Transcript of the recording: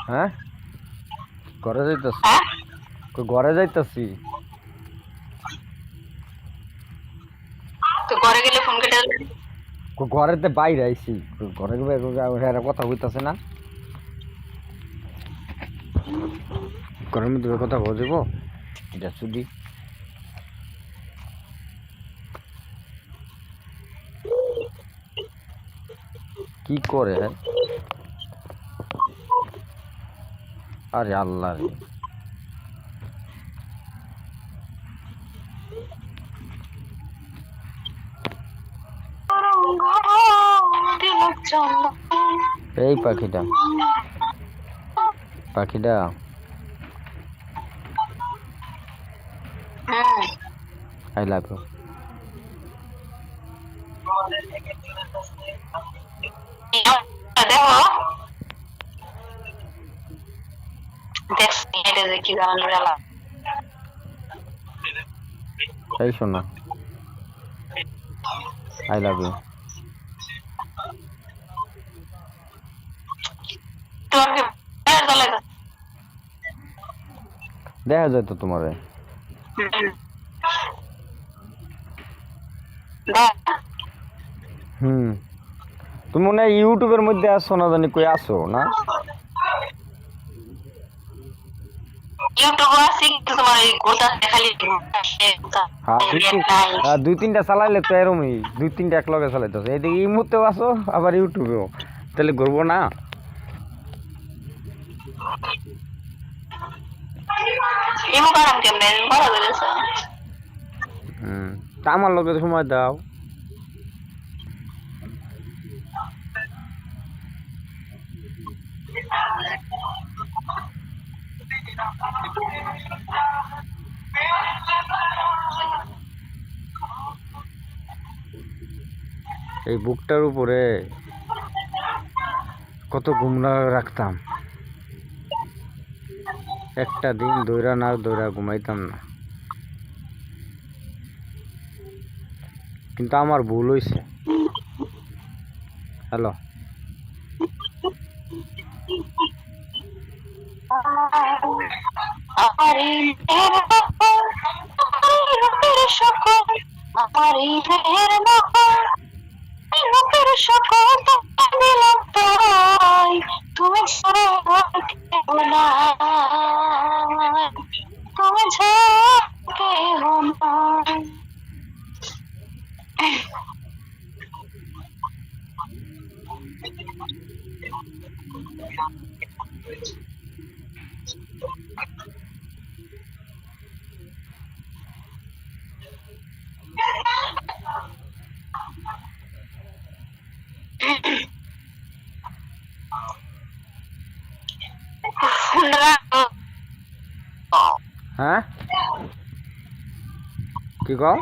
হ্যাঁ ঘরে যাইতাছি ঘরে যাইতাছি তো ঘরে গেলে ফোন কেটে ঘরেতে বাইরে আইছি ঘরে কথা হইতাছে না ঘরের মধ্যে কথা বলব এটা শুধু কি করে আরে আল্লাহ রে এই পাখিটা আই লাভ ইউ এই শোনো আই লাভ ইউ দেখা যায় তো তোমারে তুমি মনে হয় ইউটিউবের মধ্যে আসো না জানি কই আসো না দুই তিনটা চালাইলে তো এরমই দুই তিনটা এক লগে চালাইতেছে এদিকে এই মুহূর্তেও আসো আবার ইউটিউবেও তাহলে ঘুরবো না তা আমার লগে সময় দাও এই বুকটার উপরে কত ঘুমনা রাখতাম একটা দিন দৌড়া না দৌড়া ঘুমাইতাম না কিন্তু আমার ভুল হইছে হ্যালো তুমি হ্যাঁ কি কও